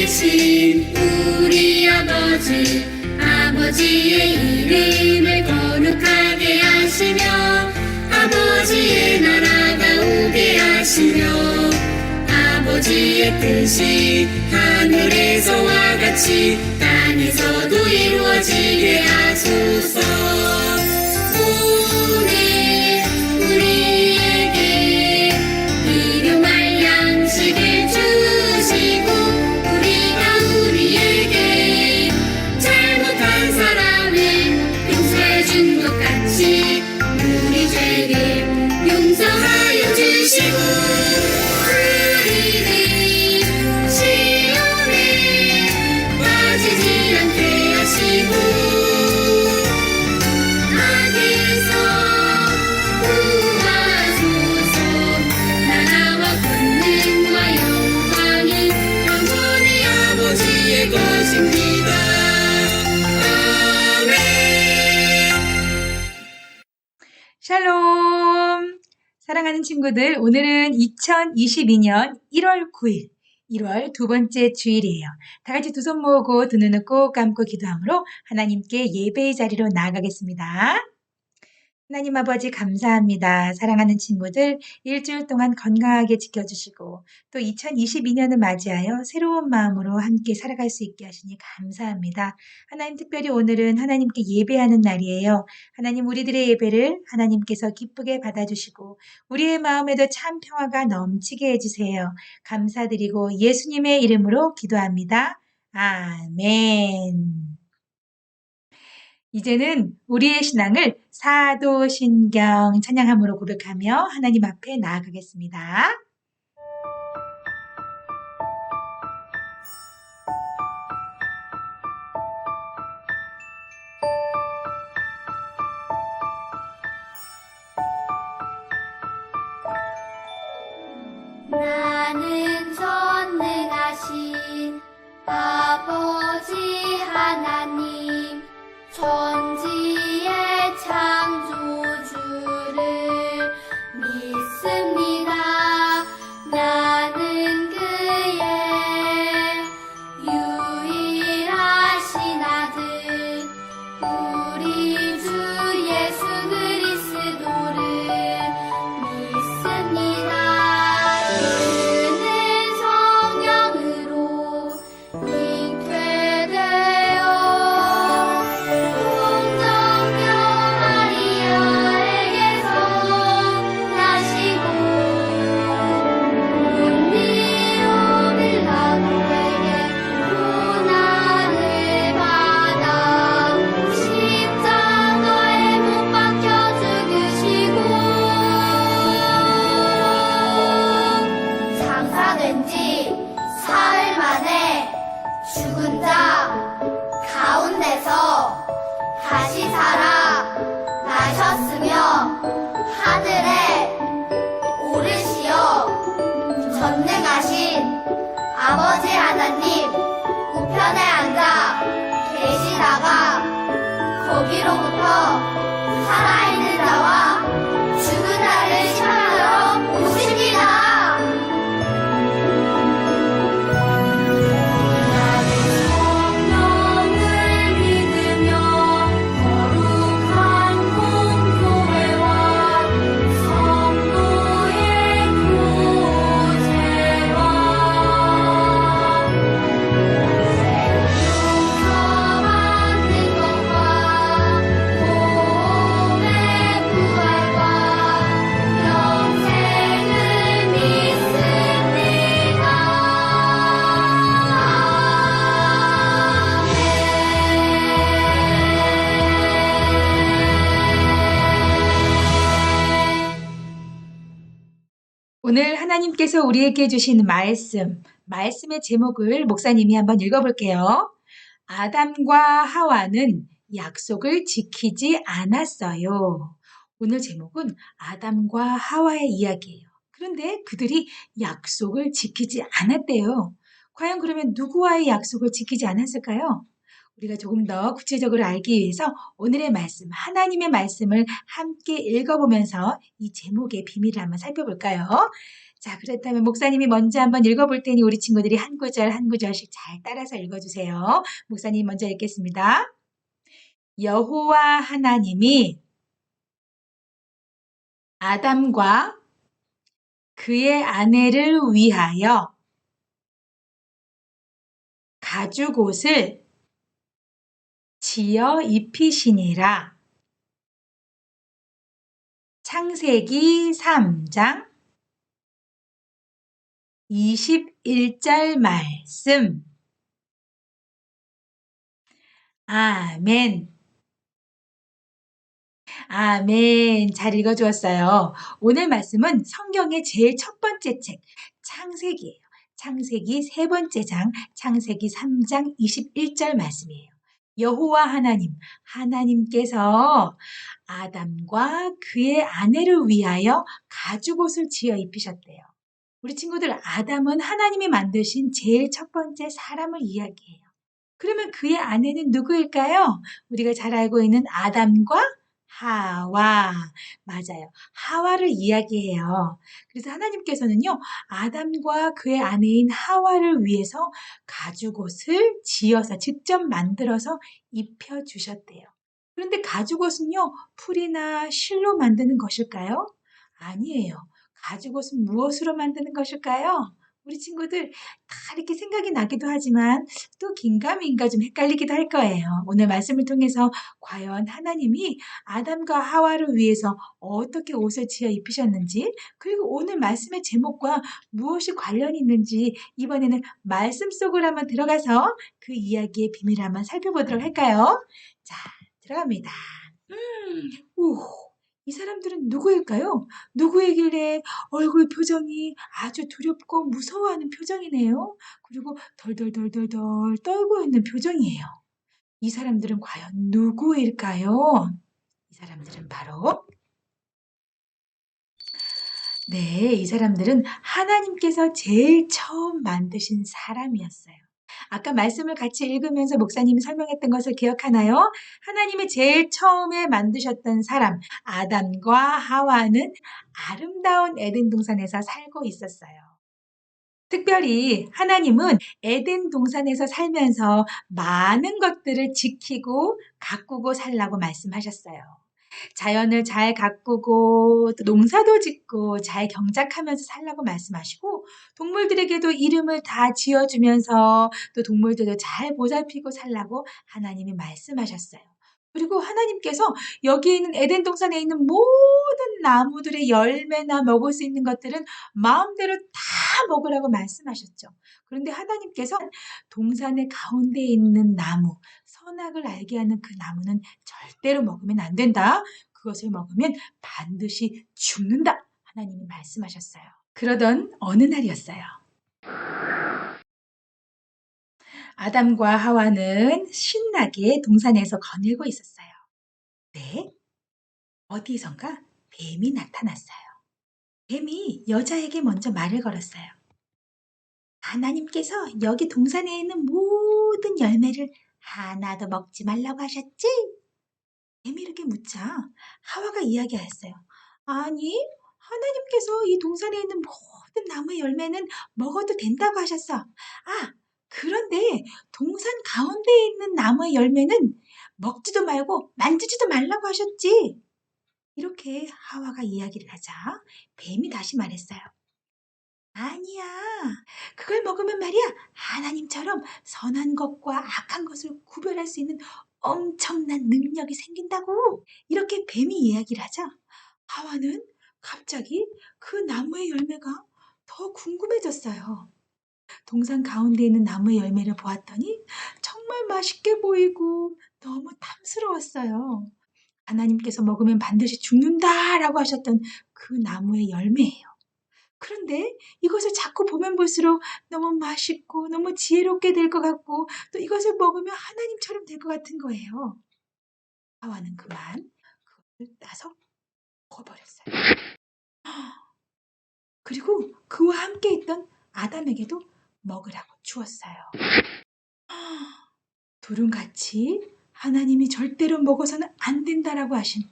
되신 우리 아버지의 이름을 거룩하게 하시며 아버지의 나라가 오게 하시며 아버지의 뜻이 하늘에서와 같이 땅에서도 이루어지게 하소서. 오늘 우리에게 일용할 양식을 주시고 우리에게 잘못한 사람을 용서해준 것 같이 우리 죄를 용서하여 주시고 우리를 시험에 빠지지 않게 하시고 악에서 구하소서. 나라와 권능과 영광은 영원히 아버지의 것입니다. 아멘. 샬롬! 사랑하는 친구들, 오늘은 2022년 1월 9일, 1월 두 번째 주일이에요. 다 같이 두 손 모으고 두 눈을 꼭 감고 기도함으로 하나님께 예배의 자리로 나아가겠습니다. 하나님 아버지 감사합니다. 사랑하는 친구들, 일주일 동안 건강하게 지켜주시고 또 2022년을 맞이하여 새로운 마음으로 함께 살아갈 수 있게 하시니 감사합니다. 하나님, 특별히 오늘은 하나님께 예배하는 날이에요. 하나님, 우리들의 예배를 하나님께서 기쁘게 받아주시고 우리의 마음에도 참 평화가 넘치게 해주세요. 감사드리고 예수님의 이름으로 기도합니다. 아멘. 이제는 우리의 신앙을 사도신경 찬양함으로 고백하며 하나님 앞에 나아가겠습니다. 나는 전능하신 아버지 하나님 천지의 창조주를 믿습니다. 나는 그의 유일하신 아들 우리 주 예수 그리스도를 믿습니다. 그는 성령으로 잉태되어 동정녀 마리아에게서 나시고 본디오 빌라도에게 고난을 받아 십자가에 못 박혀 죽으시고 장사된 지 사흘 만에 죽은 자 가운데서 다시 살아 나셨으며 하늘에 오르시어 전능하신 아버지 하나님 우편에 앉아 계시다가 거기로부터 살아있는 자와 죽은 자를 심판하러 오십니다. 나는 성령을 믿으며 거룩한 공교회와 성도의 교제와 용서받는 것과 몸의 부활과 영생을 믿습니다. 오늘 하나님께서 우리에게 주신 말씀의 제목을 목사님이 한번 읽어볼게요. 아담과 하와는 약속을 지키지 않았어요. 오늘 제목은 아담과 하와의 이야기예요. 그런데 그들이 약속을 지키지 않았대요. 과연 그러면 누구와의 약속을 지키지 않았을까요? 우리가 조금 더 구체적으로 알기 위해서 오늘의 말씀, 하나님의 말씀을 함께 읽어보면서 이 제목의 비밀을 한번 살펴볼까요? 자, 그렇다면 목사님이 먼저 한번 읽어볼 테니 우리 친구들이 한 구절 한 구절씩 잘 따라서 읽어주세요. 목사님 먼저 읽겠습니다. 여호와 하나님이 아담과 그의 아내를 위하여 가죽옷을 지어 입히시니라. 창세기 3장 21절 말씀. 아멘. 아멘. 잘 읽어주었어요. 오늘 말씀은 성경의 제일 첫 번째 책, 창세기예요. 창세기 세 번째 장, 창세기 3장 21절 말씀이에요. 여호와 하나님께서 아담과 그의 아내를 위하여 가죽옷을 지어 입히셨대요. 우리 친구들, 아담은 하나님이 만드신 제일 첫 번째 사람을 이야기해요. 그러면 그의 아내는 누구일까요? 우리가 잘 알고 있는 아담과 하와. 맞아요. 하와를 이야기해요. 그래서 하나님께서는요, 아담과 그의 아내인 하와를 위해서 가죽옷을 지어서 직접 만들어서 입혀주셨대요. 그런데 가죽옷은요, 풀이나 실로 만드는 것일까요? 아니에요. 가죽옷은 무엇으로 만드는 것일까요? 우리 친구들 다 이렇게 생각이 나기도 하지만 또 긴가민가 좀 헷갈리기도 할 거예요. 오늘 말씀을 통해서 과연 하나님이 아담과 하와를 위해서 어떻게 옷을 지어 입히셨는지, 그리고 오늘 말씀의 제목과 무엇이 관련이 있는지 이번에는 말씀 속으로 한번 들어가서 그 이야기의 비밀을 한번 살펴보도록 할까요? 자, 들어갑니다. 오, 이 사람들은 누구일까요? 누구이길래 얼굴 표정이 아주 두렵고 무서워하는 표정이네요. 그리고 덜덜덜덜덜 떨고 있는 표정이에요. 이 사람들은 과연 누구일까요? 이 사람들은 바로 이 사람들은 하나님께서 제일 처음 만드신 사람이었어요. 아까 말씀을 같이 읽으면서 목사님이 설명했던 것을 기억하나요? 하나님이 제일 처음에 만드셨던 사람, 아담과 하와는 아름다운 에덴 동산에서 살고 있었어요. 특별히 하나님은 에덴 동산에서 살면서 많은 것들을 지키고 가꾸고 살라고 말씀하셨어요. 자연을 잘 가꾸고 또 농사도 짓고 잘 경작하면서 살라고 말씀하시고 동물들에게도 이름을 다 지어주면서 또 동물들도 잘 보살피고 살라고 하나님이 말씀하셨어요. 그리고 하나님께서 여기 있는 에덴 동산에 있는 모든 나무들의 열매나 먹을 수 있는 것들은 마음대로 다 먹으라고 말씀하셨죠. 그런데 하나님께서 동산의 가운데 있는 나무, 선악을 알게 하는 그 나무는 절대로 먹으면 안 된다. 그것을 먹으면 반드시 죽는다. 하나님이 말씀하셨어요. 그러던 어느 날이었어요. 아담과 하와는 신나게 동산에서 거닐고 있었어요. 네, 어디선가 뱀이 나타났어요. 뱀이 여자에게 먼저 말을 걸었어요. 하나님께서 여기 동산에 있는 모든 열매를 하나도 먹지 말라고 하셨지? 뱀이 이렇게 묻자 하와가 이야기하였어요. 아니, 하나님께서 이 동산에 있는 모든 나무의 열매는 먹어도 된다고 하셨어. 아, 그런데 동산 가운데 있는 나무의 열매는 먹지도 말고 만지지도 말라고 하셨지. 이렇게 하와가 이야기를 하자 뱀이 다시 말했어요. 아니야. 그걸 먹으면 말이야. 하나님처럼 선한 것과 악한 것을 구별할 수 있는 엄청난 능력이 생긴다고. 이렇게 뱀이 이야기를 하자 하와는 갑자기 그 나무의 열매가 더 궁금해졌어요. 동산 가운데 있는 나무의 열매를 보았더니 정말 맛있게 보이고 너무 탐스러웠어요. 하나님께서 먹으면 반드시 죽는다라고 하셨던 그 나무의 열매예요. 그런데 이것을 자꾸 보면 볼수록 너무 맛있고 너무 지혜롭게 될 것 같고 또 이것을 먹으면 하나님처럼 될 것 같은 거예요. 하와는 그만 그것을 따서 먹어버렸어요. 그리고 그와 함께 있던 아담에게도 먹으라고 주었어요. 둘은 같이 하나님이 절대로 먹어서는 안 된다라고 하신,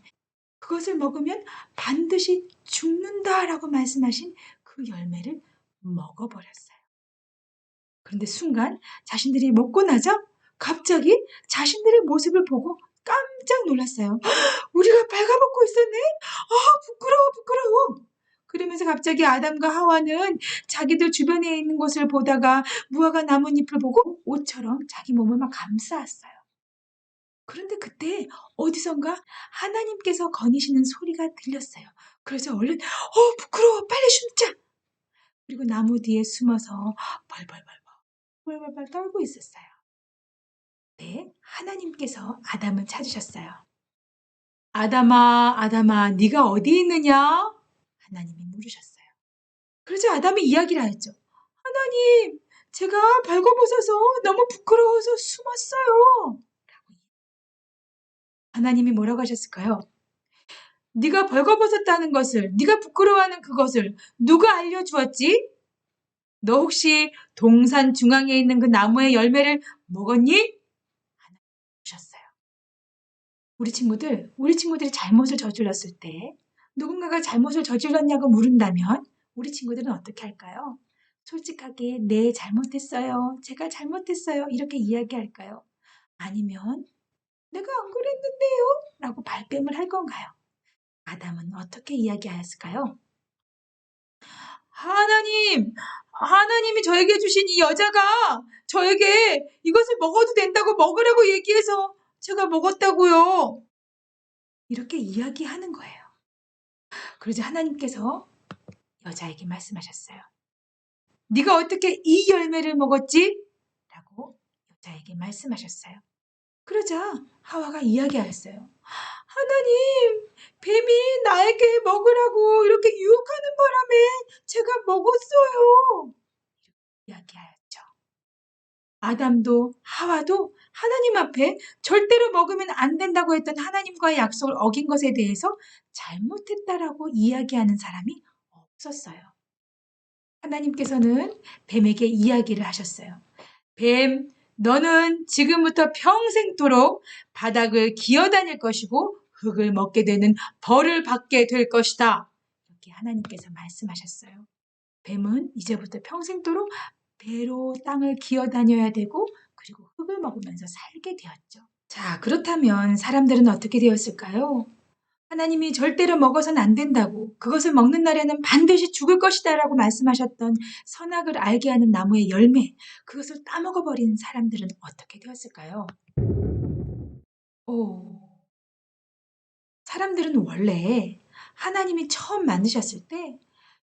그것을 먹으면 반드시 죽는다라고 말씀하신 그 열매를 먹어버렸어요. 그런데 순간 자신들이 먹고 나자 갑자기 자신들의 모습을 보고 깜짝 놀랐어요. 우리가 발가벗고 있었네? 부끄러워, 부끄러워. 그러면서 갑자기 아담과 하와는 자기들 주변에 있는 것을 보다가 무화과 나뭇잎을 보고 옷처럼 자기 몸을 막 감싸았어요. 그런데 그때 어디선가 하나님께서 거니시는 소리가 들렸어요. 그래서 얼른 부끄러워, 빨리 숨자. 그리고 나무 뒤에 숨어서 벌벌벌 떨고 있었어요. 네, 하나님께서 아담을 찾으셨어요. 아담아, 아담아, 네가 어디 있느냐? 하나님이 물으셨어요. 그래서 아담이 이야기를 하였죠. 하나님, 제가 벌거벗어서 너무 부끄러워서 숨었어요. 하나님이 뭐라고 하셨을까요? 네가 벌거벗었다는 것을, 네가 부끄러워하는 그것을 누가 알려주었지? 너 혹시 동산 중앙에 있는 그 나무의 열매를 먹었니? 하나님 묻으셨어요. 우리 친구들이 잘못을 저질렀을 때 누군가가 잘못을 저질렀냐고 물은다면 우리 친구들은 어떻게 할까요? 솔직하게 네, 잘못했어요. 제가 잘못했어요. 이렇게 이야기할까요? 아니면 내가 안 그랬는데요? 라고 발뺌을 할 건가요? 아담은 어떻게 이야기하였을까요? 하나님이 저에게 주신 이 여자가 저에게 이것을 먹어도 된다고 먹으라고 얘기해서 제가 먹었다고요. 이렇게 이야기하는 거예요. 그러자 하나님께서 여자에게 말씀하셨어요. 네가 어떻게 이 열매를 먹었지? 라고 여자에게 말씀하셨어요. 그러자 하와가 이야기하였어요. 하나님, 뱀이 나에게 먹으라고 이렇게 유혹하는 바람에 제가 먹었어요. 이야기하였죠. 아담도 하와도 하나님 앞에 절대로 먹으면 안 된다고 했던 하나님과의 약속을 어긴 것에 대해서 잘못했다라고 이야기하는 사람이 없었어요. 하나님께서는 뱀에게 이야기를 하셨어요. 뱀, 너는 지금부터 평생토록 바닥을 기어다닐 것이고 흙을 먹게 되는 벌을 받게 될 것이다. 이렇게 하나님께서 말씀하셨어요. 뱀은 이제부터 평생토록 배로 땅을 기어다녀야 되고 그리고 흙을 먹으면서 살게 되었죠. 자, 그렇다면 사람들은 어떻게 되었을까요? 하나님이 절대로 먹어서는 안 된다고, 그것을 먹는 날에는 반드시 죽을 것이다 라고 말씀하셨던 선악을 알게 하는 나무의 열매, 그것을 따먹어버린 사람들은 어떻게 되었을까요? 사람들은 원래 하나님이 처음 만드셨을 때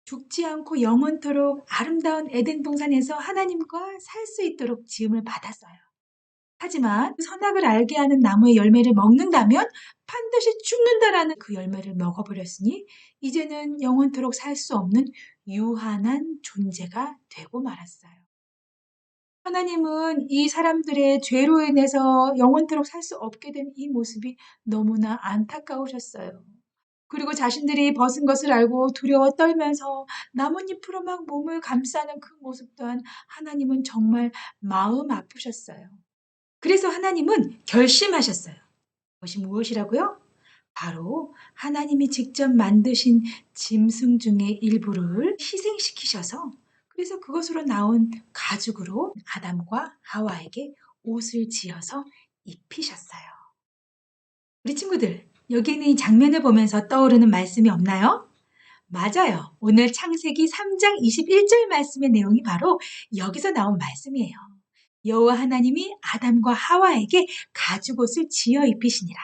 죽지 않고 영원토록 아름다운 에덴 동산에서 하나님과 살 수 있도록 지음을 받았어요. 하지만 선악을 알게 하는 나무의 열매를 먹는다면 반드시 죽는다라는 그 열매를 먹어버렸으니 이제는 영원토록 살 수 없는 유한한 존재가 되고 말았어요. 하나님은 이 사람들의 죄로 인해서 영원토록 살 수 없게 된 이 모습이 너무나 안타까우셨어요. 그리고 자신들이 벗은 것을 알고 두려워 떨면서 나뭇잎으로 막 몸을 감싸는 그 모습 또한 하나님은 정말 마음 아프셨어요. 그래서 하나님은 결심하셨어요. 그것이 무엇이라고요? 바로 하나님이 직접 만드신 짐승 중의 일부를 희생시키셔서 그래서 그것으로 나온 가죽으로 아담과 하와에게 옷을 지어서 입히셨어요. 우리 친구들, 여기 있는 이 장면을 보면서 떠오르는 말씀이 없나요? 맞아요. 오늘 창세기 3장 21절 말씀의 내용이 바로 여기서 나온 말씀이에요. 여호와 하나님이 아담과 하와에게 가죽옷을 지어 입히시니라.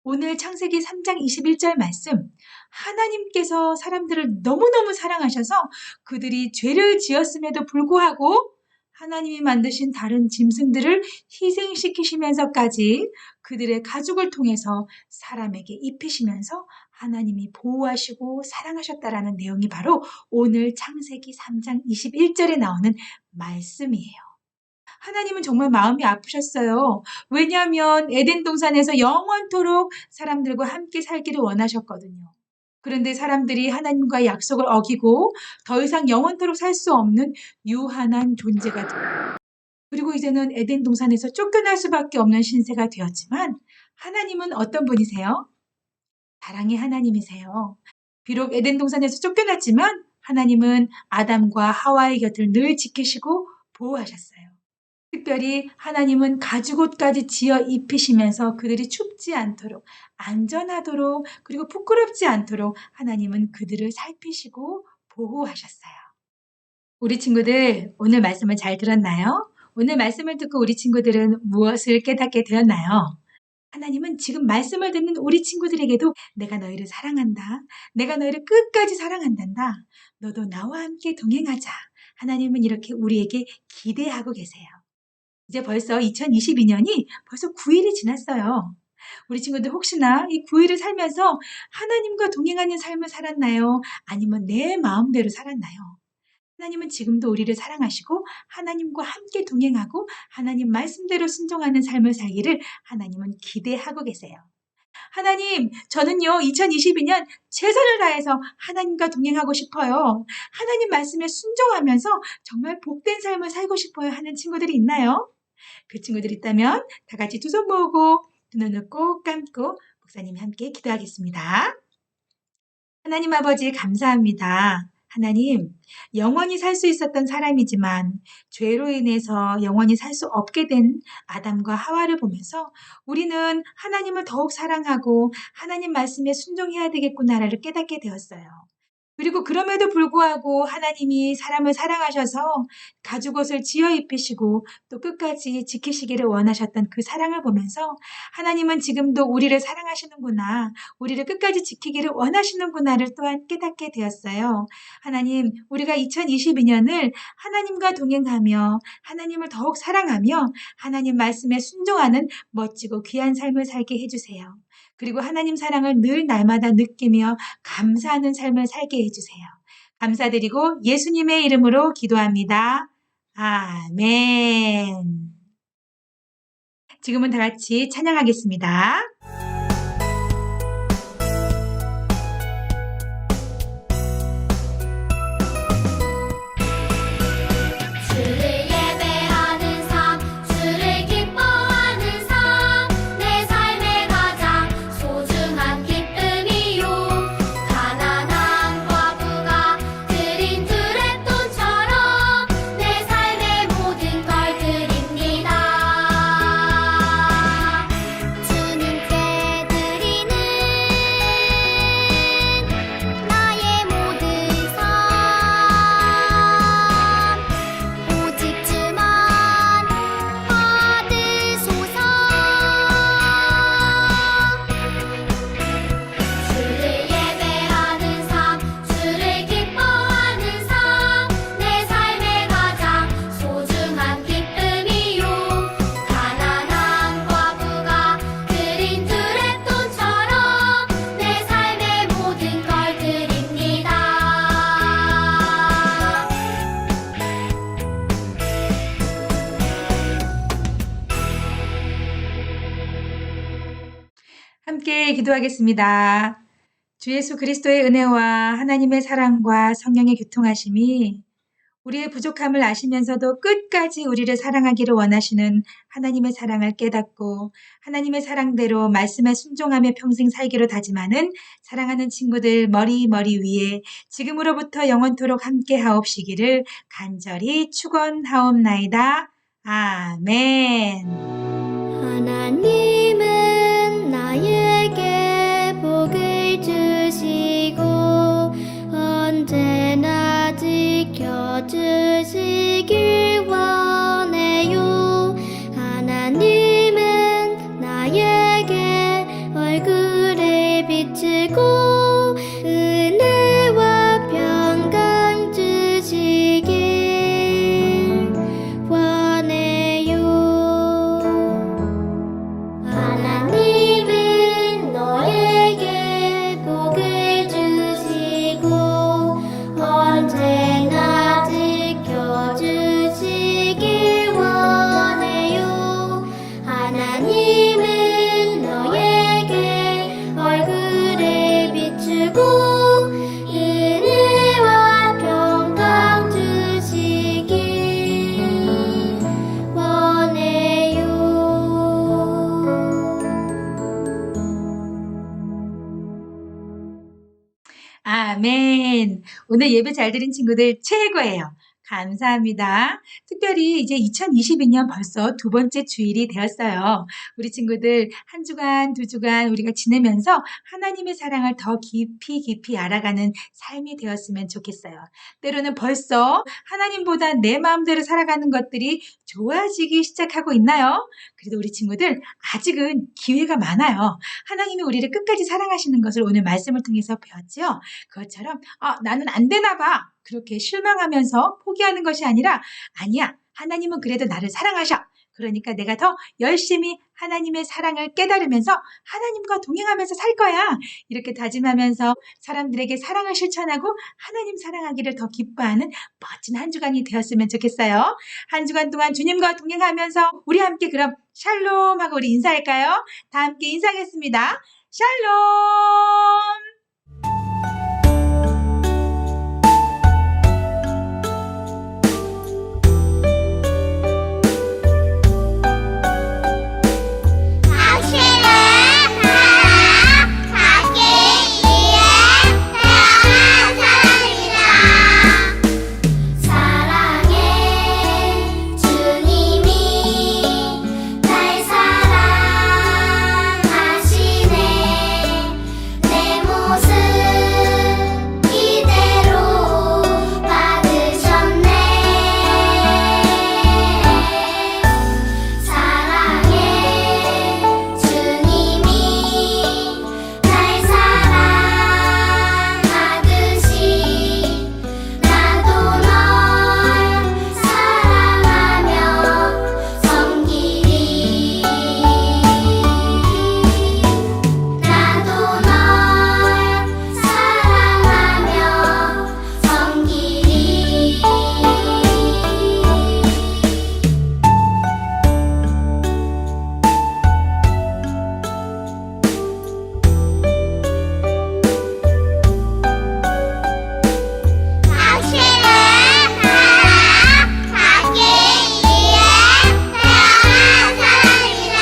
오늘 창세기 3장 21절 말씀, 하나님께서 사람들을 너무너무 사랑하셔서 그들이 죄를 지었음에도 불구하고 하나님이 만드신 다른 짐승들을 희생시키시면서까지 그들의 가죽을 통해서 사람에게 입히시면서 하나님이 보호하시고 사랑하셨다라는 내용이 바로 오늘 창세기 3장 21절에 나오는 말씀이에요. 하나님은 정말 마음이 아프셨어요. 왜냐하면 에덴 동산에서 영원토록 사람들과 함께 살기를 원하셨거든요. 그런데 사람들이 하나님과의 약속을 어기고 더 이상 영원토록 살 수 없는 유한한 존재가 되고 그리고 이제는 에덴 동산에서 쫓겨날 수밖에 없는 신세가 되었지만 하나님은 어떤 분이세요? 사랑의 하나님이세요. 비록 에덴 동산에서 쫓겨났지만 하나님은 아담과 하와의 곁을 늘 지키시고 보호하셨어요. 특별히 하나님은 가죽옷까지 지어 입히시면서 그들이 춥지 않도록 안전하도록 그리고 부끄럽지 않도록 하나님은 그들을 살피시고 보호하셨어요. 우리 친구들 오늘 말씀을 잘 들었나요? 오늘 말씀을 듣고 우리 친구들은 무엇을 깨닫게 되었나요? 하나님은 지금 말씀을 듣는 우리 친구들에게도 내가 너희를 사랑한다. 내가 너희를 끝까지 사랑한단다. 너도 나와 함께 동행하자. 하나님은 이렇게 우리에게 기대하고 계세요. 이제 벌써 2022년이 벌써 9일이 지났어요. 우리 친구들 혹시나 이 9일을 살면서 하나님과 동행하는 삶을 살았나요? 아니면 내 마음대로 살았나요? 하나님은 지금도 우리를 사랑하시고 하나님과 함께 동행하고 하나님 말씀대로 순종하는 삶을 살기를 하나님은 기대하고 계세요. 하나님, 저는요, 2022년 최선을 다해서 하나님과 동행하고 싶어요. 하나님 말씀에 순종하면서 정말 복된 삶을 살고 싶어요 하는 친구들이 있나요? 그 친구들이 있다면 다 같이 두 손 모으고 두 눈을 꼭 감고 목사님이 함께 기도하겠습니다. 하나님 아버지 감사합니다. 하나님, 영원히 살 수 있었던 사람이지만 죄로 인해서 영원히 살 수 없게 된 아담과 하와를 보면서 우리는 하나님을 더욱 사랑하고 하나님 말씀에 순종해야 되겠구나를 깨닫게 되었어요. 그리고 그럼에도 불구하고 하나님이 사람을 사랑하셔서 가죽옷을 지어 입히시고 또 끝까지 지키시기를 원하셨던 그 사랑을 보면서 하나님은 지금도 우리를 사랑하시는구나, 우리를 끝까지 지키기를 원하시는구나를 또한 깨닫게 되었어요. 하나님, 우리가 2022년을 하나님과 동행하며 하나님을 더욱 사랑하며 하나님 말씀에 순종하는 멋지고 귀한 삶을 살게 해주세요. 그리고 하나님 사랑을 늘 날마다 느끼며 감사하는 삶을 살게 해주세요. 감사드리고 예수님의 이름으로 기도합니다. 아멘. 지금은 다 같이 찬양하겠습니다. 주를 예배하는 삶, 주를 기뻐하는 삶, 내 삶의 가장 소중한 기쁨이요. 가난한 과부가 드린 두랩돈처럼 내 삶의 모든 걸 드립니다. 주님께 드리는 나의 모든 삶, 오직 주만 받으소서. 주를 예배하는 삶, 주를 기뻐하는 삶, 내 삶의 가장 소중한 기쁨이요. 가난한 과부가 드린 두랩돈처럼 내 삶의 모든 걸 드립니다. 함께 기도하겠습니다. 주 예수 그리스도의 은혜와 하나님의 사랑과 성령의 교통하심이 우리의 부족함을 아시면서도 끝까지 우리를 사랑하기를 원하시는 하나님의 사랑을 깨닫고 하나님의 사랑대로 말씀에 순종하며 평생 살기로 다짐하는 사랑하는 친구들 머리 위에 지금으로부터 영원토록 함께 하옵시기를 간절히 축원하옵나이다. 아멘. 하나님은 나에게 복을 주시고 언제나 지켜주시길 원해요. 하나님은 나에게 얼굴을 비추고 은혜와 평강 주시길 원해요. 하나님은 너에게 복을 주시고 언제나 지켜주시길 원해요. 하나님은 너에게 아멘. 오늘 예배 잘 드린 친구들 최고예요. 감사합니다. 특별히 이제 2022년 벌써 두 번째 주일이 되었어요. 우리 친구들 한 주간, 두 주간 우리가 지내면서 하나님의 사랑을 더 깊이 알아가는 삶이 되었으면 좋겠어요. 때로는 벌써 하나님보다 내 마음대로 살아가는 것들이 좋아지기 시작하고 있나요? 그래도 우리 친구들 아직은 기회가 많아요. 하나님이 우리를 끝까지 사랑하시는 것을 오늘 말씀을 통해서 배웠죠. 그것처럼 나는 안 되나 봐. 그렇게 실망하면서 포기하는 것이 아니라 아니야. 하나님은 그래도 나를 사랑하셔. 그러니까 내가 더 열심히 하나님의 사랑을 깨달으면서 하나님과 동행하면서 살 거야. 이렇게 다짐하면서 사람들에게 사랑을 실천하고 하나님 사랑하기를 더 기뻐하는 멋진 한 주간이 되었으면 좋겠어요. 한 주간 동안 주님과 동행하면서 우리 함께 그럼 샬롬 하고 우리 인사할까요? 다 함께 인사하겠습니다. 샬롬! 당신을 사랑하기 위해 태어난 사람이다. 사랑해 주님이 날 사랑하시네. 내 모습 이대로 받으셨네. 사랑해 주님이 날 사랑하듯이 나도 널 사랑하며 섬기리. 나도 널 사랑하며 섬기리. 당신을 사랑하기 위해 태어난 사람이다.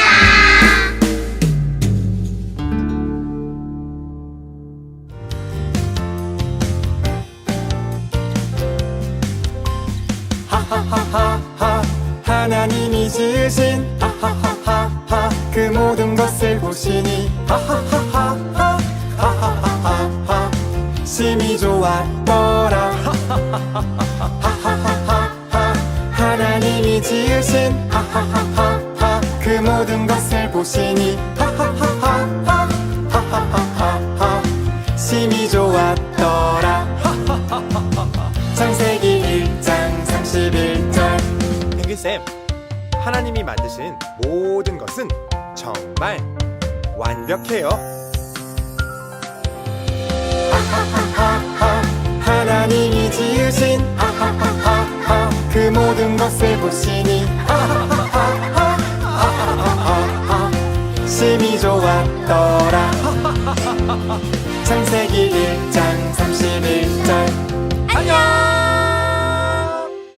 하하하하하 하나님이 지으신 하하하하하 그 모든 것을 보시니 하하하하하 하하하하하 심히 좋았더라 하하하하하 하나님이 지으신 하하하하하 그 모든 것을 보시니 하하하하하 하하하하하 심히 좋았더라 창세기 1장 31절 펭귄쌤, 하나님이 만드신 모든 것은 정말 완벽해요. 하하하하하 하나님이 지으신 하하하하하 그 모든 것을 보시니 하하하하하 하하하하하 심히 좋았더라 창세기 1장 31절 안녕!